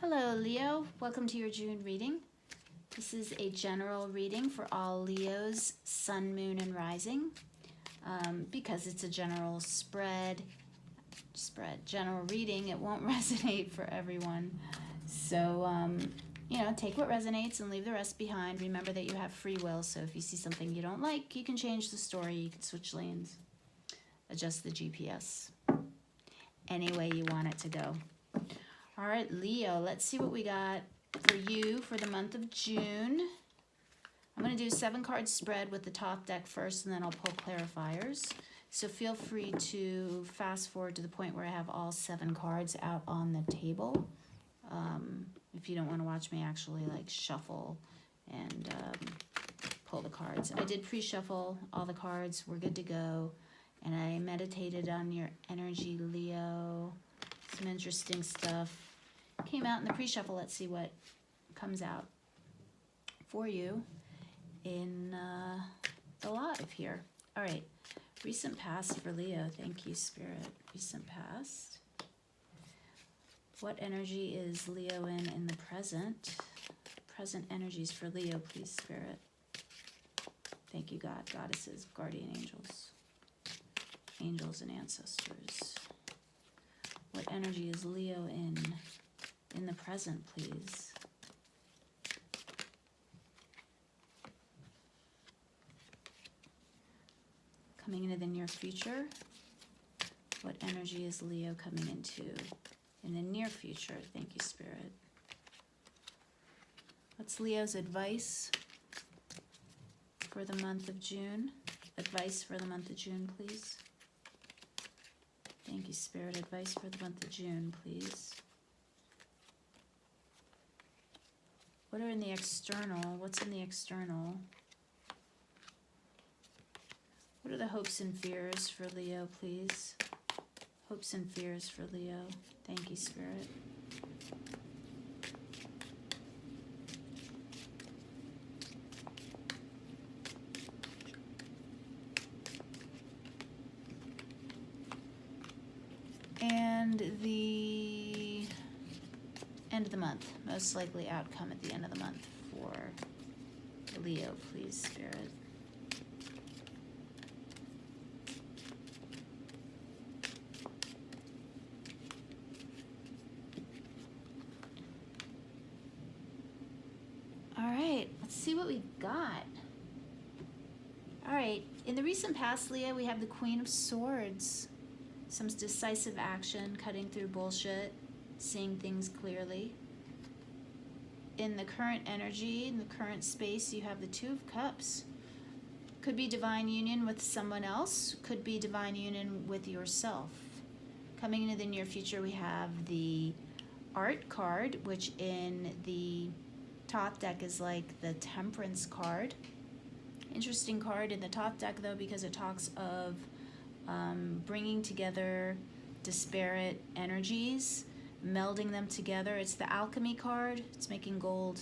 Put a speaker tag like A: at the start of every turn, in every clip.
A: Hello Leo, welcome to your June reading. This is a general reading for all Leos, Sun, Moon, and Rising. Because it's a general general reading, it won't resonate for everyone. So, take what resonates and leave the rest behind. Remember that you have free will, so if you see something you don't like, you can change the story, you can switch lanes, adjust the GPS, any way you want it to go. All right, Leo, let's see what we got for you for the month of June. I'm going to do a 7-card spread with the top deck first, and then I'll pull clarifiers. So feel free to fast forward to the point where I have all 7 cards out on the table. If you don't want to watch me actually shuffle and pull the cards. I did pre-shuffle all the cards. We're good to go. And I meditated on your energy, Leo. Some interesting stuff came out in the pre-shuffle. Let's see what comes out for you in the live here. All right, recent past for Leo. Thank you, Spirit. Recent past. What energy is Leo in the present? Present energies for Leo, please, Spirit. Thank you, God, goddesses, guardian angels, angels and ancestors. What energy is Leo in the present, please? Coming into the near future. What energy is Leo coming into in the near future? Thank you, Spirit. What's Leo's advice for the month of June? Advice for the month of June, please. Thank you, Spirit. Advice for the month of June, please. What are in the external? What's in the external? What are the hopes and fears for Leo, please? Hopes and fears for Leo. Thank you, Spirit. And the end of the month, most likely outcome at the end of the month for Leo, please, Spirit. All right, let's see what we got. All right, in the recent past, Leo, we have the Queen of Swords. Some decisive action, cutting through bullshit, seeing things clearly. In the current energy, in the current space, you have the Two of Cups. Could be divine union with someone else, could be divine union with yourself. Coming into the near future, we have the Art card, which in the top deck is like the Temperance card. Interesting card in the top deck, though, because it talks of bringing together disparate energies, melding them together. It's the alchemy card. It's making gold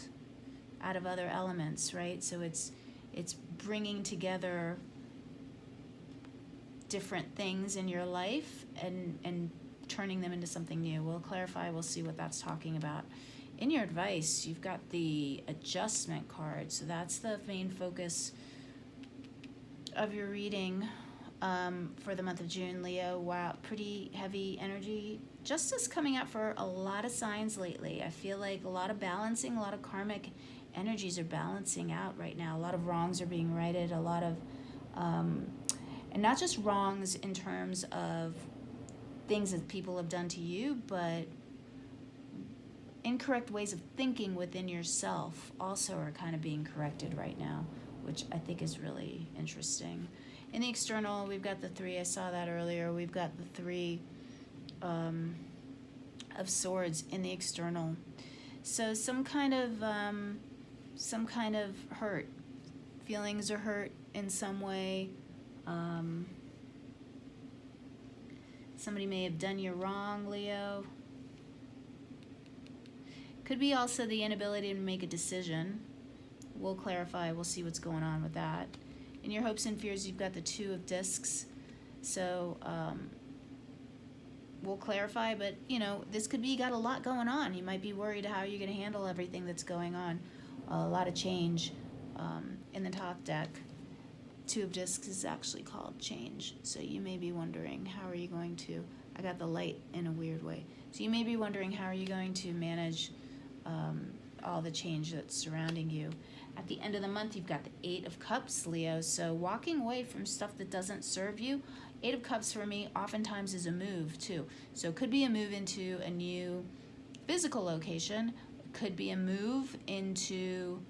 A: out of other elements, right? So it's bringing together different things in your life and turning them into something new. We'll clarify. We'll see what that's talking about. In your advice, you've got the Adjustment card. So that's the main focus of your reading. For the month of June, Leo. Wow, pretty heavy energy. Justice coming up for a lot of signs lately. I feel like a lot of balancing, a lot of karmic energies are balancing out right now. A lot of wrongs are being righted, a lot of, and not just wrongs in terms of things that people have done to you, but incorrect ways of thinking within yourself also are kind of being corrected right now, which I think is really interesting. In the external, we've got the 3. I saw that earlier. We've got the 3 of Swords in the external. So some kind of hurt. Feelings are hurt in some way. Somebody may have done you wrong, Leo. Could be also the inability to make a decision. We'll clarify. We'll see what's going on with that. In your hopes and fears, you've got the 2 of Discs. So we'll clarify, but you know, this could be you got a lot going on. You might be worried how you're going to handle everything that's going on. A lot of change in the top deck. Two of Discs is actually called change. So you may be wondering, how are you going to, I got the light in a weird way. So you may be wondering, how are you going to manage all the change that's surrounding you. At the end of the month, you've got the Eight of Cups, Leo. So walking away from stuff that doesn't serve you. Eight of Cups for me oftentimes is a move too. So it could be a move into a new physical location. It could be a move into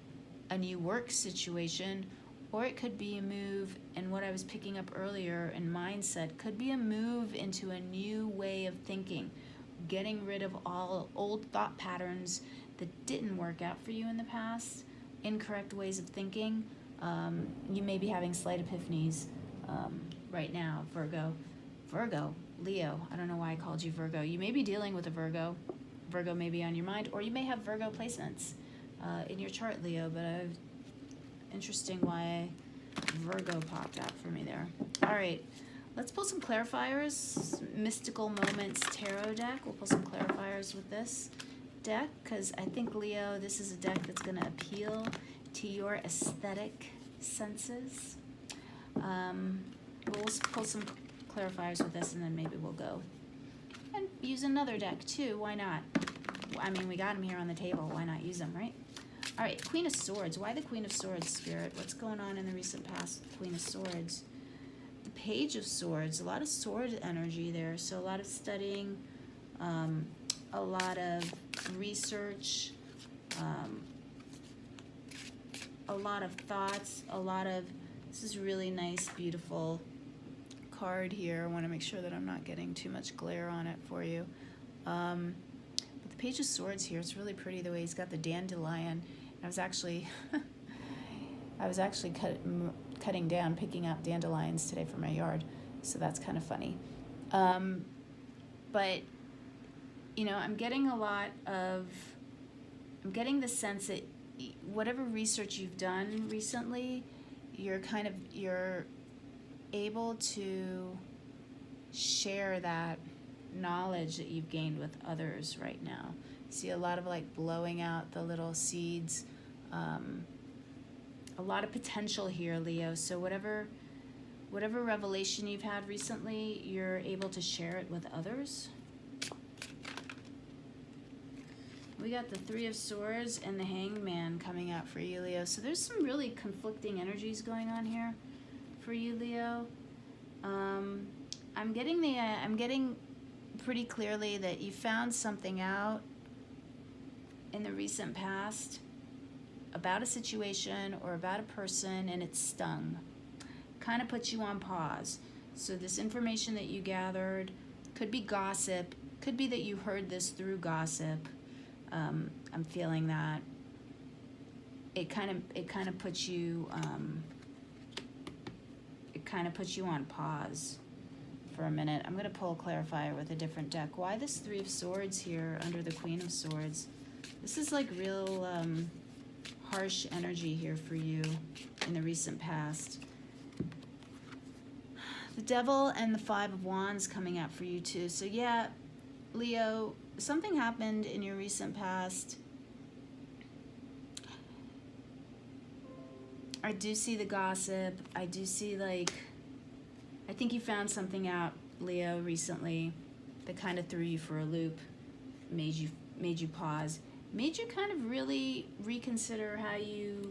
A: a new work situation. Or it could be a move, and what I was picking up earlier in mindset, could be a move into a new way of thinking. Getting rid of all old thought patterns that didn't work out for you in the past, incorrect ways of thinking. You may be having slight epiphanies right now, Virgo, Leo. I don't know why I called you Virgo. You may be dealing with a Virgo. Virgo may be on your mind, or you may have Virgo placements in your chart, Leo, but interesting why Virgo popped out for me there. All right, let's pull some clarifiers. Mystical Moments Tarot deck. We'll pull some clarifiers with this deck, because I think, Leo, this is a deck that's going to appeal to your aesthetic senses. We'll pull some clarifiers with this, and then maybe we'll go and use another deck too. Why not? I mean, we got them here on the table. Why not use them, right? All right, Queen of Swords. Why the Queen of Swords, Spirit? What's going on in the recent past with Queen of Swords? The Page of Swords. A lot of sword energy there. So a lot of studying, a lot of research, a lot of thoughts, a lot of... This is really nice, beautiful card here. I want to make sure that I'm not getting too much glare on it for you. But the Page of Swords here, it's really pretty the way he's got the dandelion. I was actually cutting down, picking up dandelions today for my yard, so that's kind of funny. But you know, I'm getting the sense that whatever research you've done recently, you're able to share that knowledge that you've gained with others right now. See a lot of like blowing out the little seeds. A lot of potential here, Leo. So whatever revelation you've had recently, you're able to share it with others. We got the Three of Swords and the Hangman coming out for you, Leo. So there's some really conflicting energies going on here for you, Leo. I'm getting pretty clearly that you found something out in the recent past about a situation or about a person, and it stung. Kind of puts you on pause. So this information that you gathered could be gossip, could be that you heard this through gossip. I'm feeling that it kind of puts you on pause for a minute. I'm going to pull a clarifier with a different deck. Why this Three of Swords here under the Queen of Swords? This is like real harsh energy here for you in the recent past. The Devil and the Five of Wands coming out for you too. So yeah, Leo, something happened in your recent past. I do see the gossip. I do see I think you found something out, Leo, recently that kind of threw you for a loop, made you pause, made you kind of really reconsider how you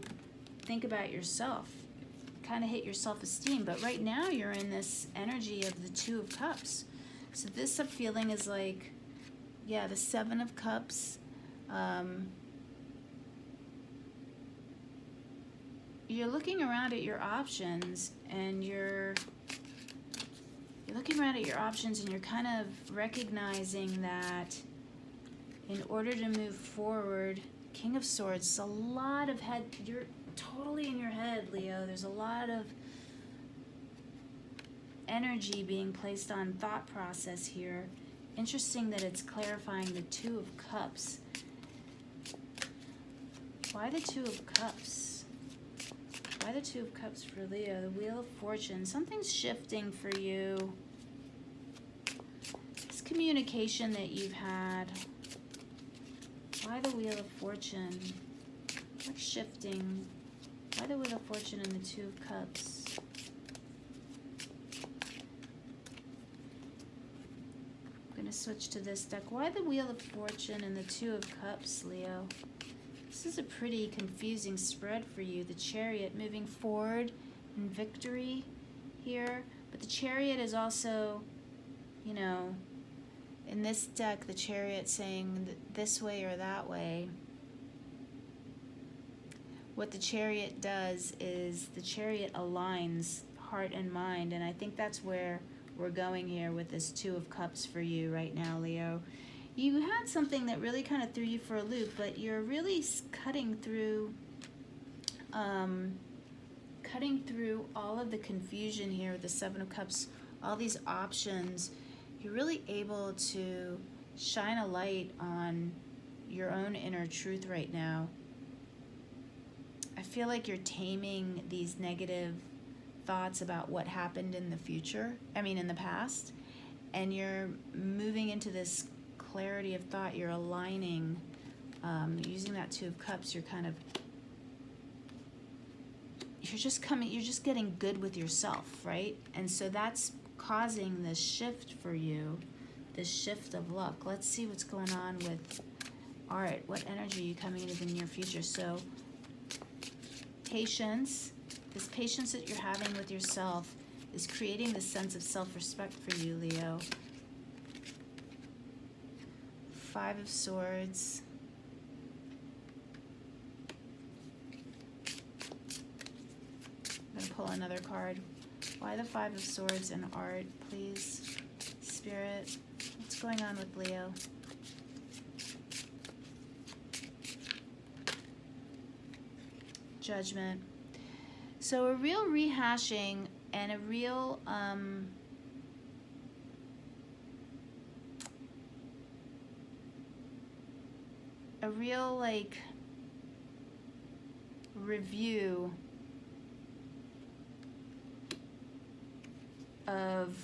A: think about yourself, kind of hit your self-esteem. But right now you're in this energy of the Two of Cups. So this feeling is like, yeah, the Seven of Cups. You're looking around at your options, and you're looking around at your options, and you're kind of recognizing that in order to move forward, King of Swords, is a lot of head. You're totally in your head, Leo. There's a lot of energy being placed on thought process here. Interesting that it's clarifying the Two of Cups. Why the Two of Cups? Why the Two of Cups for Leo? The Wheel of Fortune. Something's shifting for you. This communication that you've had. Why the Wheel of Fortune? What's shifting? Why the Wheel of Fortune and the Two of Cups? I'm going to switch to this deck. Why the Wheel of Fortune and the Two of Cups, Leo? This is a pretty confusing spread for you. The Chariot moving forward in victory here. But the Chariot is also, you know, in this deck, the Chariot saying this way or that way. What the Chariot does is the Chariot aligns heart and mind, and I think that's where we're going here with this Two of Cups for you right now, Leo. You had something that really kind of threw you for a loop, but you're really cutting through all of the confusion here with the Seven of Cups, all these options. You're really able to shine a light on your own inner truth right now. I feel like you're taming these negative thoughts about what happened in the future, in the past, and you're moving into this clarity of thought. You're aligning, using that Two of Cups, you're just getting good with yourself, right? And so that's causing this shift for you, this shift of luck. Let's see what's going on with art. What energy are you coming into the near future? So patience, this patience that you're having with yourself is creating this sense of self-respect for you, Leo. Five of Swords. I'm going to pull another card. Why the Five of Swords and art, please? Spirit, what's going on with Leo? Judgment. So a real rehashing and a real like review of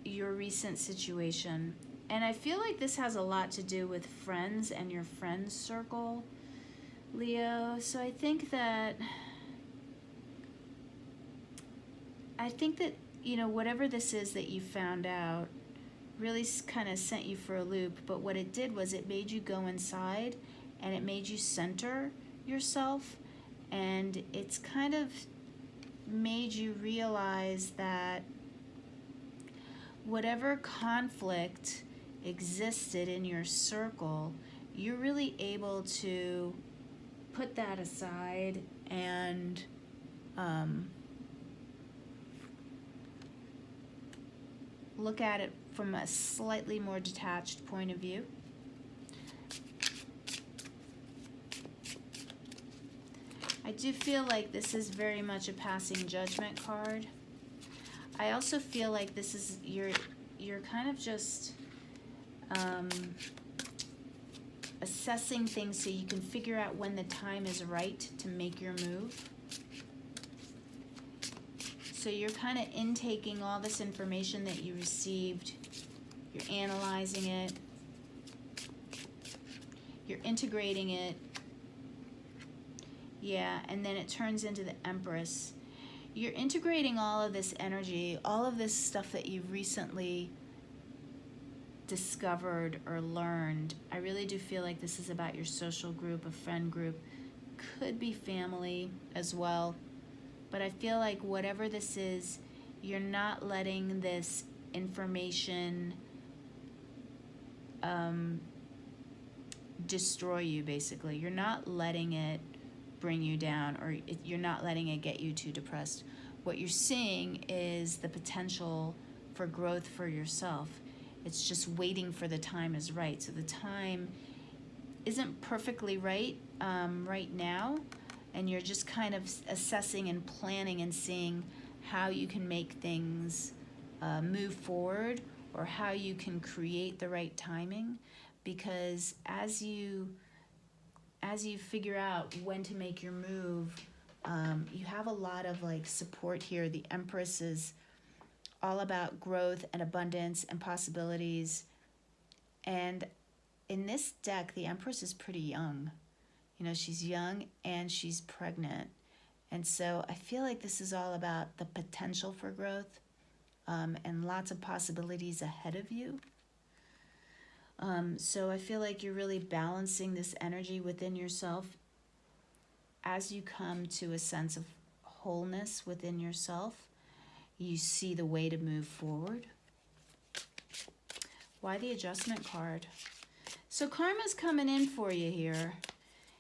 A: your recent situation. And I feel like this has a lot to do with friends and your friends circle, Leo. So I think that you know, whatever this is that you found out really kind of sent you for a loop, but what it did was it made you go inside and it made you center yourself, and it's kind of made you realize that whatever conflict existed in your circle, you're really able to put that aside and look at it from a slightly more detached point of view. I do feel like this is very much a passing judgment card. I also feel like this is you're kind of just assessing things so you can figure out when the time is right to make your move. So you're kind of intaking all this information that you received, you're analyzing it, you're integrating it, yeah, and then it turns into the Empress. You're integrating all of this energy, all of this stuff that you've recently discovered or learned. I really do feel like this is about your social group, a friend group, could be family as well. But I feel like whatever this is, you're not letting this information destroy you, basically. You're not letting it bring you down, or you're not letting it get you too depressed. What you're seeing is the potential for growth for yourself. It's just waiting for the time is right. So the time isn't perfectly right right now, and you're just kind of assessing and planning and seeing how you can make things move forward, or how you can create the right timing. Because as you figure out when to make your move, you have a lot of like support here. The Empress is all about growth and abundance and possibilities. And in this deck, the Empress is pretty young. You know, she's young and she's pregnant. And so I feel like this is all about the potential for growth, and lots of possibilities ahead of you. So I feel like you're really balancing this energy within yourself as you come to a sense of wholeness within yourself. You see the way to move forward. Why the Adjustment card? So karma's coming in for you here.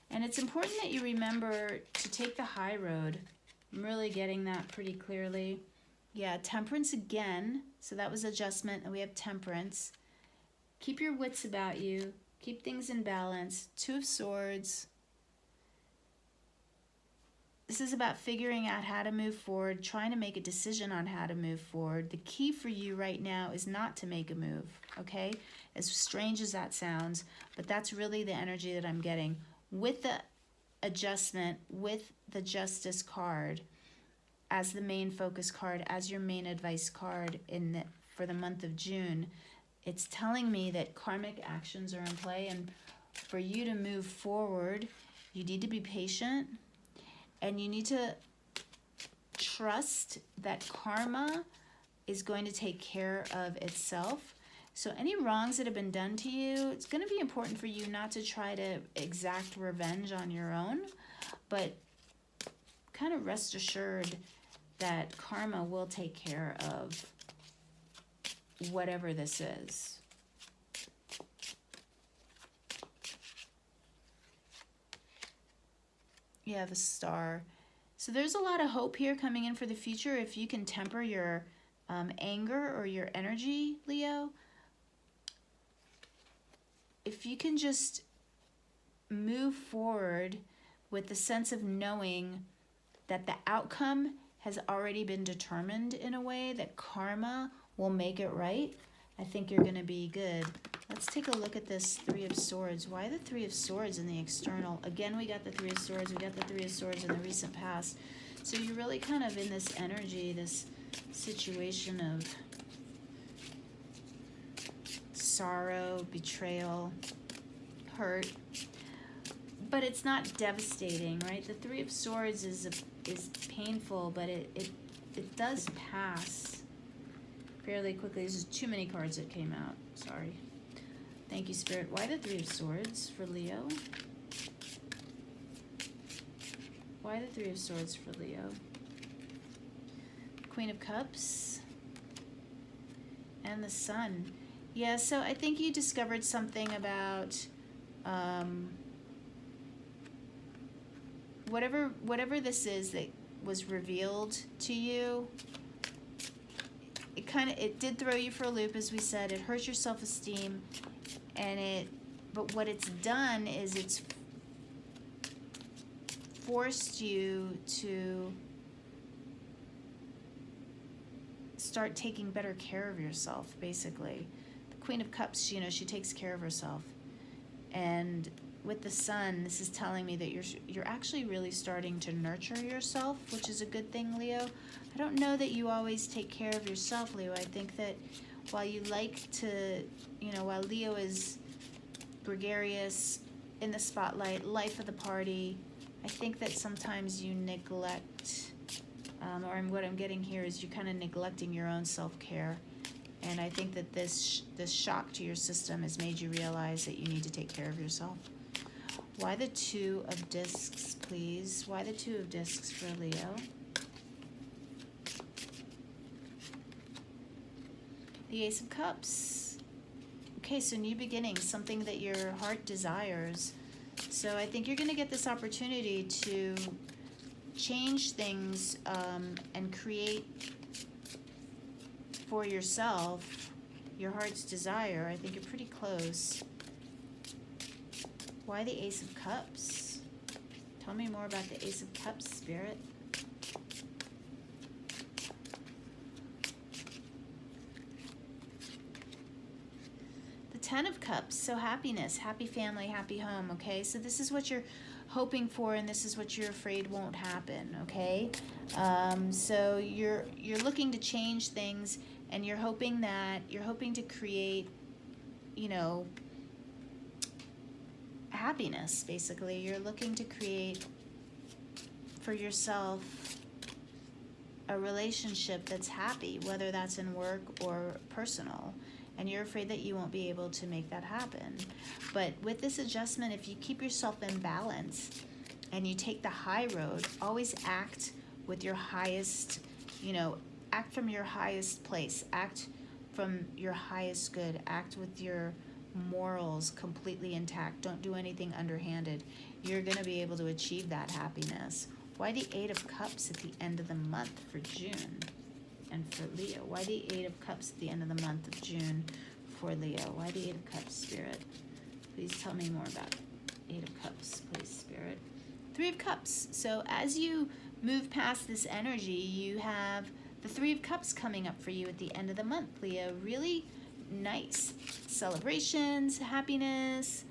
A: And it's important that you remember to take the high road. I'm really getting that pretty clearly. Yeah, Temperance again. So that was Adjustment, and we have Temperance. Keep your wits about you. Keep things in balance. Two of Swords. This is about figuring out how to move forward, trying to make a decision on how to move forward. The key for you right now is not to make a move, okay? As strange as that sounds, but that's really the energy that I'm getting. With the Adjustment, with the Justice card as the main focus card, as your main advice card for the month of June, it's telling me that karmic actions are in play, and for you to move forward, you need to be patient, and you need to trust that karma is going to take care of itself. So any wrongs that have been done to you, it's going to be important for you not to try to exact revenge on your own, but kind of rest assured that karma will take care of whatever this is. Yeah, the Star. So there's a lot of hope here coming in for the future if you can temper your anger or your energy, Leo. If you can just move forward with the sense of knowing that the outcome has already been determined in a way, that karma will make it right, I think you're going to be good. Let's take a look at this Three of Swords. Why the Three of Swords in the external? Again, we got the Three of Swords. We got the Three of Swords in the recent past. So you're really kind of in this energy, this situation of sorrow, betrayal, hurt. But it's not devastating, right? The Three of Swords is painful, but it does pass fairly quickly. This is too many cards that came out. Sorry. Thank you, Spirit. Why the Three of Swords for Leo? Why the Three of Swords for Leo? Queen of Cups. And the Sun. Yeah, so I think you discovered something about whatever this is that was revealed to you. It did throw you for a loop, as we said. It hurt your self-esteem, but what it's done is it's forced you to start taking better care of yourself, basically. The Queen of Cups, she takes care of herself. And with the Sun, this is telling me that you're actually really starting to nurture yourself, which is a good thing, Leo. I don't know that you always take care of yourself, Leo. I think that while you like to, while Leo is gregarious, in the spotlight, life of the party, I think that sometimes you neglect, or what I'm getting here is you're kind of neglecting your own self-care. And I think that this shock to your system has made you realize that you need to take care of yourself. Why the Two of Discs, please? Why the Two of Discs for Leo? The Ace of Cups. Okay, so new beginnings, something that your heart desires. So I think you're going to get this opportunity to change things and create for yourself your heart's desire. I think you're pretty close. Why the Ace of Cups? Tell me more about the Ace of Cups, Spirit. The Ten of Cups, so happiness, happy family, happy home, okay? So this is what you're hoping for, and this is what you're afraid won't happen, okay? So you're looking to change things, and you're hoping to create you know, happiness, basically. You're looking to create for yourself a relationship that's happy, whether that's in work or personal, and you're afraid that you won't be able to make that happen. But with this adjustment, if you keep yourself in balance and you take the high road, always act with your highest, you know, act from your highest place, act from your highest good, act with your morals completely intact, don't do anything underhanded, you're going to be able to achieve that happiness. Why the Eight of Cups at the end of the month for June and for Leo? Why the Eight of Cups at the end of the month of June for Leo? Why the Eight of Cups, Spirit? Please tell me more about Eight of Cups, please, Spirit. Three of Cups. So as you move past this energy, you have the Three of Cups coming up for you at the end of the month, Leo. Really nice celebrations, happiness,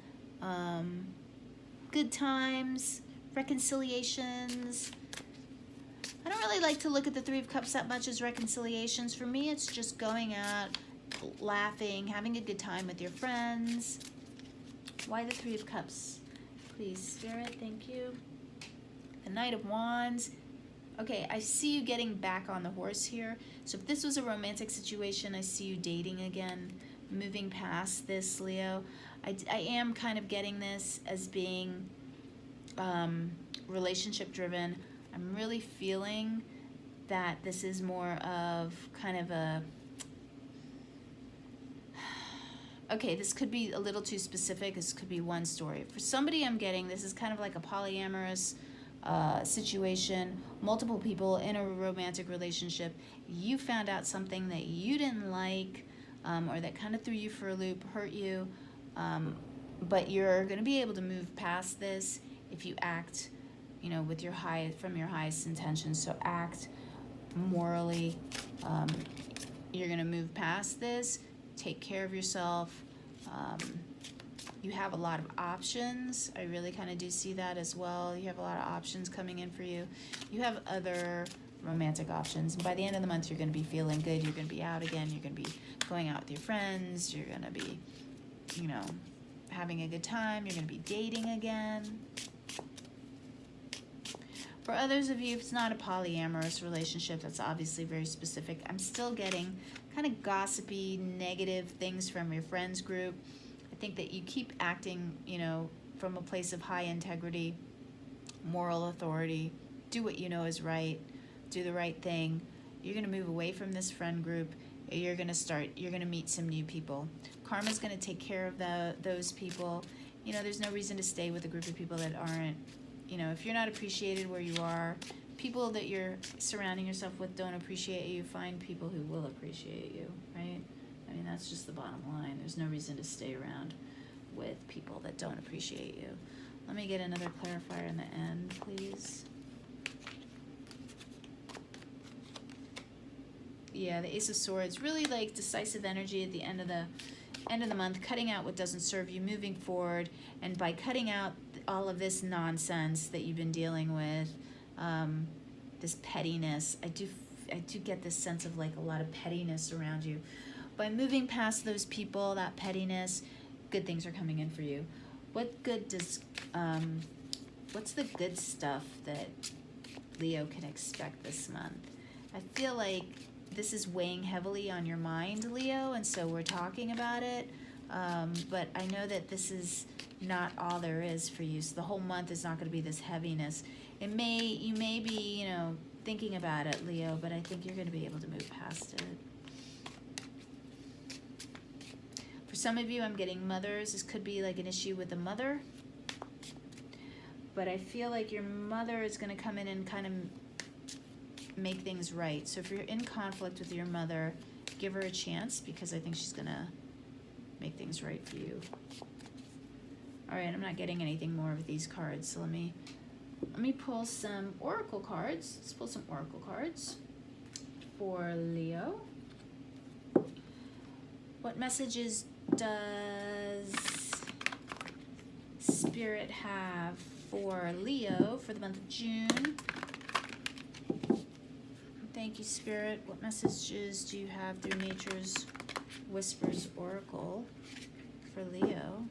A: good times, reconciliations. I don't really like to look at the Three of Cups that much as reconciliations. For me, it's just going out, laughing, having a good time with your friends. Why the Three of Cups? Please, Spirit, thank you. The Knight of Wands. Okay, I see you getting back on the horse here. So if this was a romantic situation, I see you dating again, moving past this, Leo. I am kind of getting this as being relationship driven. I'm really feeling that this is more of kind of a, okay, this could be a little too specific. This could be one story. For somebody, I'm getting this is kind of like a polyamorous situation, multiple people in a romantic relationship. You found out something that you didn't like, or that kind of threw you for a loop, hurt you, but you're going to be able to move past this if you act, you know, with your from your highest intentions. So act morally. You're going to move past this, take care of yourself. You have a lot of options. I really kind of do see that as well. You have a lot of options coming in for you. You have other romantic options. And by the end of the month, you're going to be feeling good. You're going to be out again. You're going to be going out with your friends. You're going to be, you know, having a good time. You're going to be dating again. For others of you, if it's not a polyamorous relationship, that's obviously very specific. I'm still getting kind of gossipy, negative things from your friends group. I think that you keep acting, you know, from a place of high integrity, moral authority, do what you know is right, do the right thing. You're going to move away from this friend group. You're going to meet some new people. Karma's going to take care of those people. You know, there's no reason to stay with a group of people that aren't, you know, if you're not appreciated where you are, people that you're surrounding yourself with don't appreciate you, find people who will appreciate you, right? I mean, that's just the bottom line. There's no reason to stay around with people that don't appreciate you. Let me get another clarifier in the end, please. Yeah, the Ace of Swords, really like decisive energy at the end of the month, cutting out what doesn't serve you, moving forward, and by cutting out all of this nonsense that you've been dealing with, this pettiness, I do get this sense of like a lot of pettiness around you. By moving past those people, that pettiness, good things are coming in for you. What good does, what's the good stuff that Leo can expect this month? I feel like this is weighing heavily on your mind, Leo, and so we're talking about it. But I know that this is not all there is for you. So the whole month is not going to be this heaviness. You may be, you know, thinking about it, Leo, but I think you're going to be able to move past it. For some of you, I'm getting mothers. This could be like an issue with a mother. But I feel like your mother is going to come in and kind of make things right. So if you're in conflict with your mother, give her a chance, because I think she's going to make things right for you. All right, I'm not getting anything more with these cards, so let me pull some oracle cards. Let's pull some oracle cards for Leo. What messages does Spirit have for Leo for the month of June? Thank you, Spirit. What messages do you have through Nature's Whispers Oracle for Leo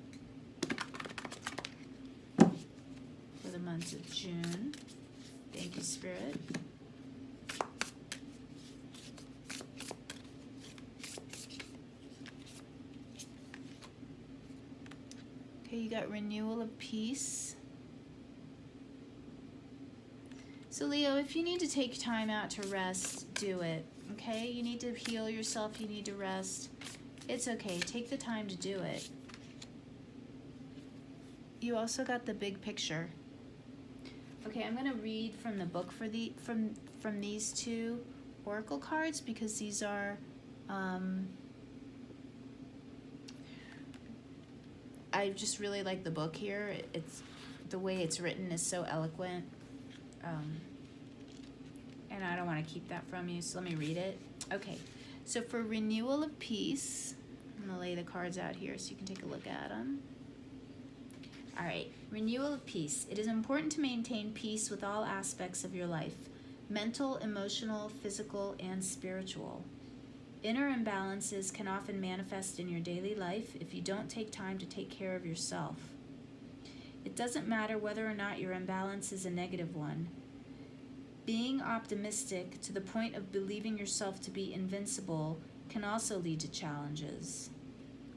A: for the month of June. Thank you, Spirit. Okay, you got renewal of peace. So Leo, if you need to take time out to rest, do it, okay? You need to heal yourself, you need to rest. It's okay, take the time to do it. You also got the big picture. Okay, I'm gonna read from the book for from these two oracle cards because these are, I just really like the book here. It's the way it's written is so eloquent. And I don't want to keep that from you, so let me read it. Okay, so for renewal of peace, I'm going to lay the cards out here so you can take a look at them. All right, renewal of peace. It is important to maintain peace with all aspects of your life, mental, emotional, physical, and spiritual. Inner imbalances can often manifest in your daily life if you don't take time to take care of yourself. It doesn't matter whether or not your imbalance is a negative one. Being optimistic to the point of believing yourself to be invincible can also lead to challenges.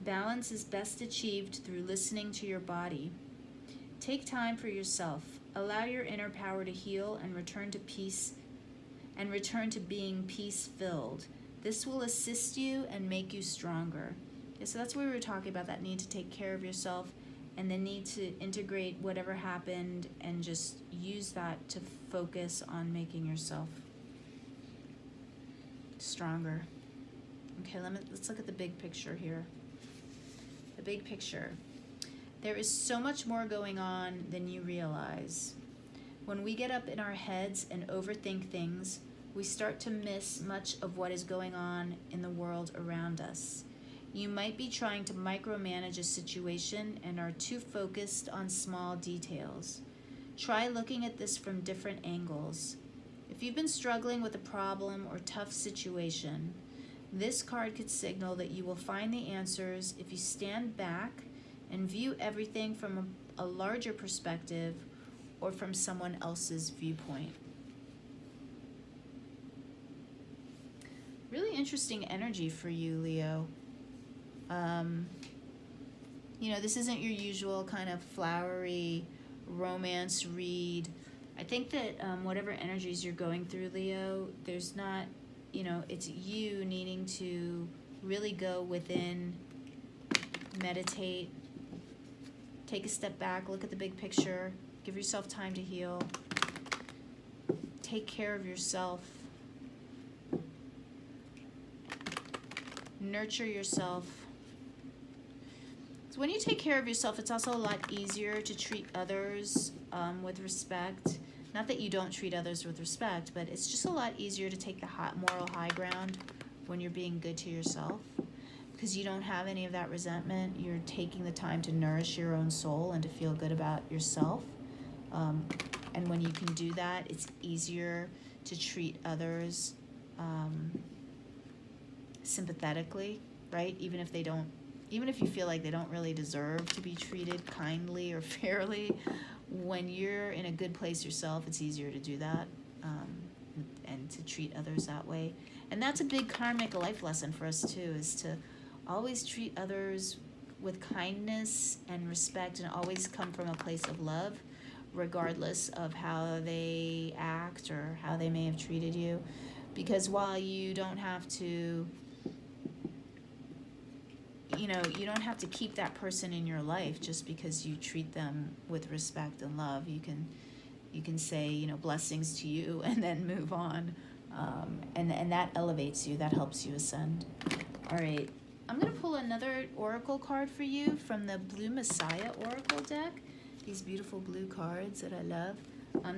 A: Balance is best achieved through listening to your body. Take time for yourself. Allow your inner power to heal and return to peace and return to being peace-filled. This will assist you and make you stronger. Yeah, so that's what we were talking about, that need to take care of yourself and the need to integrate whatever happened and just use that to focus on making yourself stronger. Okay, let's look at the big picture here. The big picture. There is so much more going on than you realize. When we get up in our heads and overthink things, we start to miss much of what is going on in the world around us. You might be trying to micromanage a situation and are too focused on small details. Try looking at this from different angles. If you've been struggling with a problem or tough situation, this card could signal that you will find the answers if you stand back and view everything from a larger perspective or from someone else's viewpoint. Really interesting energy for you, Leo. This isn't your usual kind of flowery romance read. I think that whatever energies you're going through, Leo, there's not, it's you needing to really go within, meditate, take a step back, look at the big picture, give yourself time to heal, take care of yourself, nurture yourself. So when you take care of yourself, it's also a lot easier to treat others with respect. Not that you don't treat others with respect, but it's just a lot easier to take the moral high ground when you're being good to yourself, because you don't have any of that resentment. You're taking the time to nourish your own soul and to feel good about yourself. And when you can do that, it's easier to treat others sympathetically, right? Even if you feel like they don't really deserve to be treated kindly or fairly, when you're in a good place yourself, it's easier to do that and to treat others that way. And that's a big karmic life lesson for us too, is to always treat others with kindness and respect and always come from a place of love, regardless of how they act or how they may have treated you. Because while you don't have to you don't have to keep that person in your life just because you treat them with respect and love. You can say, blessings to you and then move on. And that elevates you, that helps you ascend. All right, I'm going to pull another oracle card for you from the Blue Messiah oracle deck. These beautiful blue cards that I love.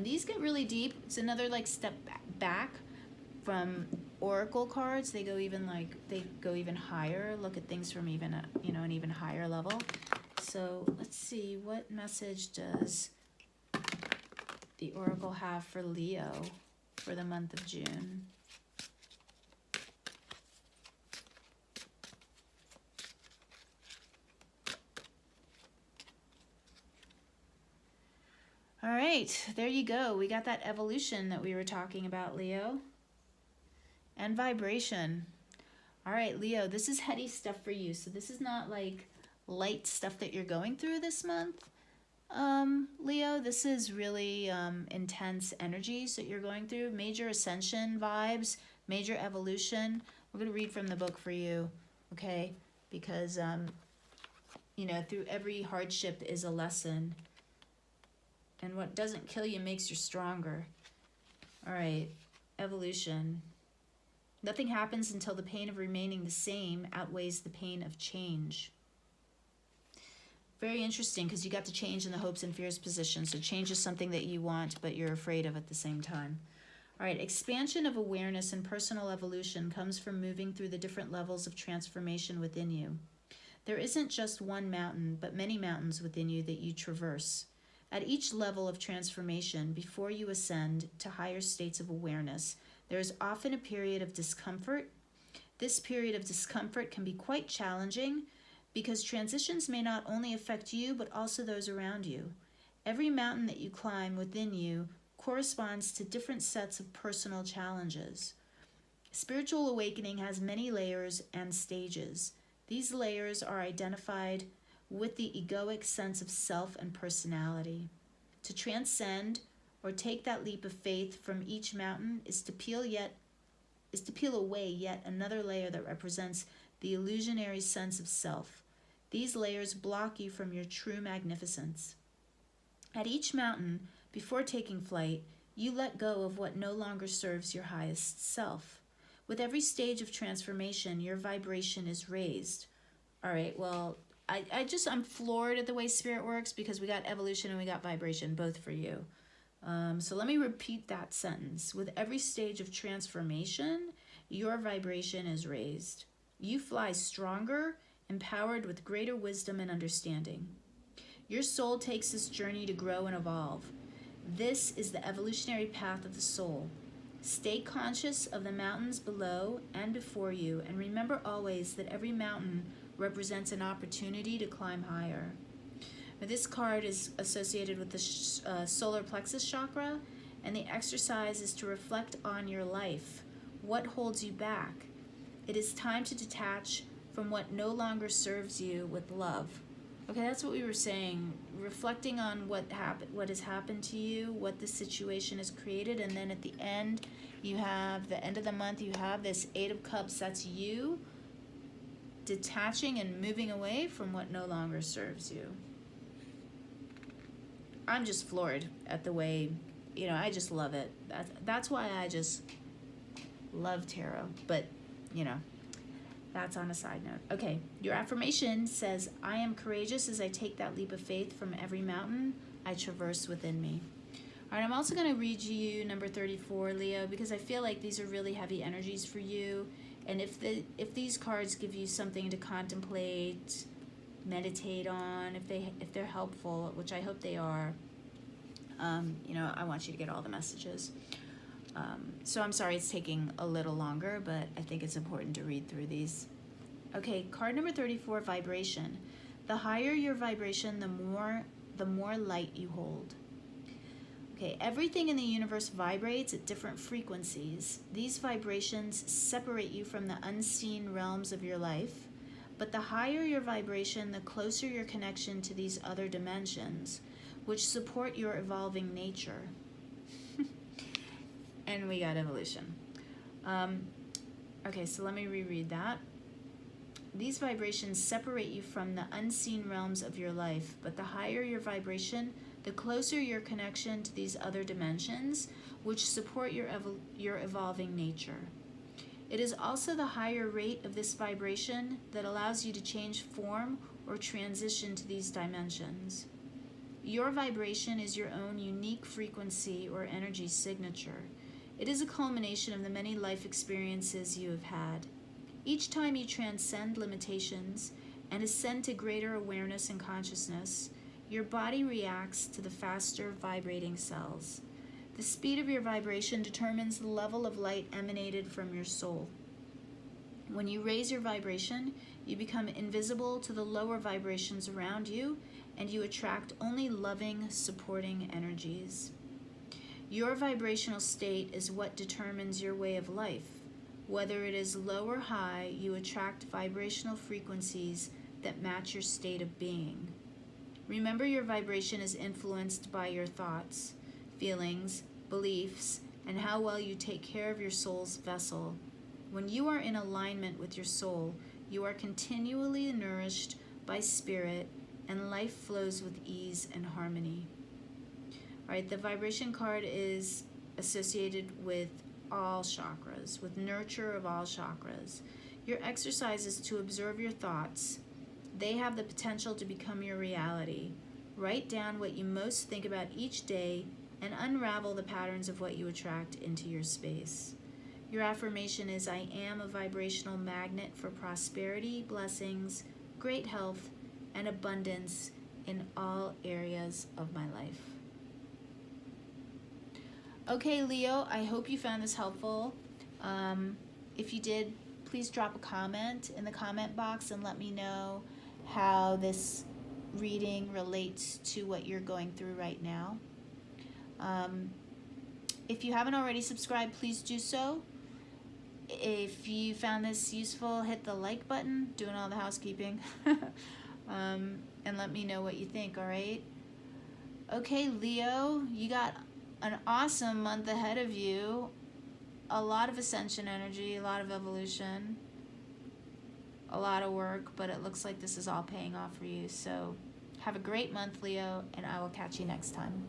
A: These get really deep. It's another step back from oracle cards. They go even higher, look at things from even an even higher level. So let's see, what message does the oracle have for Leo for the month of June? All right, there you go. We got that evolution that we were talking about, Leo. And vibration. All right, Leo, this is heady stuff for you. So this is not like light stuff that you're going through this month. Leo, this is really intense energies that you're going through. Major ascension vibes, major evolution. We're going to read from the book for you, okay? Because, you know, through every hardship is a lesson. And what doesn't kill you makes you stronger. All right, evolution. Nothing happens until the pain of remaining the same outweighs the pain of change. Very interesting, because you got the change in the hopes and fears position. So change is something that you want, but you're afraid of at the same time. All right, expansion of awareness and personal evolution comes from moving through the different levels of transformation within you. There isn't just one mountain, but many mountains within you that you traverse. At each level of transformation, before you ascend to higher states of awareness, there is often a period of discomfort. This period of discomfort can be quite challenging because transitions may not only affect you, but also those around you. Every mountain that you climb within you corresponds to different sets of personal challenges. Spiritual awakening has many layers and stages. These layers are identified with the egoic sense of self and personality. To transcend or take that leap of faith from each mountain is to peel away yet another layer that represents the illusionary sense of self. These layers block you from your true magnificence. At each mountain, before taking flight, you let go of what no longer serves your highest self. With every stage of transformation, your vibration is raised. All right, well, I'm floored at the way Spirit works, because we got evolution and we got vibration, both for you. So let me repeat that sentence. With every stage of transformation, your vibration is raised. You fly stronger, empowered with greater wisdom and understanding. Your soul takes this journey to grow and evolve. This is the evolutionary path of the soul. Stay conscious of the mountains below and before you, and remember always that every mountain represents an opportunity to climb higher. This card is associated with the solar plexus chakra, and the exercise is to reflect on your life. What holds you back? It is time to detach from what no longer serves you with love. Okay, that's what we were saying. Reflecting on what has happened to you, what the situation has created, and then at the end, you have the end of the month, you have this Eight of Cups. That's you detaching and moving away from what no longer serves you. I'm just floored at the way, I just love it. That's why I just love tarot. But, that's on a side note. Okay, your affirmation says, I am courageous as I take that leap of faith from every mountain I traverse within me. All right, I'm also going to read you number 34, Leo, because I feel like these are really heavy energies for you. And if these cards give you something to contemplate, meditate on, if they're helpful, which I hope they are, I want you to get all the messages. So I'm sorry it's taking a little longer, but I think it's important to read through these. Okay, card number 34, vibration. The higher your vibration, the more light you hold. Okay, everything in the universe vibrates at different frequencies. These vibrations separate you from the unseen realms of your life, but the higher your vibration, the closer your connection to these other dimensions, which support your evolving nature. And we got evolution. Okay, so let me reread that. These vibrations separate you from the unseen realms of your life, but the higher your vibration, the closer your connection to these other dimensions, which support your evolving nature. It is also the higher rate of this vibration that allows you to change form or transition to these dimensions. Your vibration is your own unique frequency or energy signature. It is a culmination of the many life experiences you have had. Each time you transcend limitations and ascend to greater awareness and consciousness, your body reacts to the faster vibrating cells. The speed of your vibration determines the level of light emanated from your soul. When you raise your vibration, you become invisible to the lower vibrations around you, and you attract only loving, supporting energies. Your vibrational state is what determines your way of life. Whether it is low or high, you attract vibrational frequencies that match your state of being. Remember, your vibration is influenced by your thoughts, feelings, beliefs, and how well you take care of your soul's vessel. When you are in alignment with your soul, you are continually nourished by spirit, and life flows with ease and harmony. All right, the vibration card is associated with all chakras, with nurture of all chakras. Your exercise is to observe your thoughts. They have the potential to become your reality. Write down what you most think about each day and unravel the patterns of what you attract into your space. Your affirmation is, I am a vibrational magnet for prosperity, blessings, great health, and abundance in all areas of my life. Okay, Leo, I hope you found this helpful. If you did, please drop a comment in the comment box and let me know how this reading relates to what you're going through right now. If you haven't already subscribed, please do so. If you found this useful, hit the like button, doing all the housekeeping, and let me know what you think, all right? Okay, Leo, you got an awesome month ahead of you. A lot of ascension energy, a lot of evolution, a lot of work, but it looks like this is all paying off for you. So have a great month, Leo, and I will catch you next time.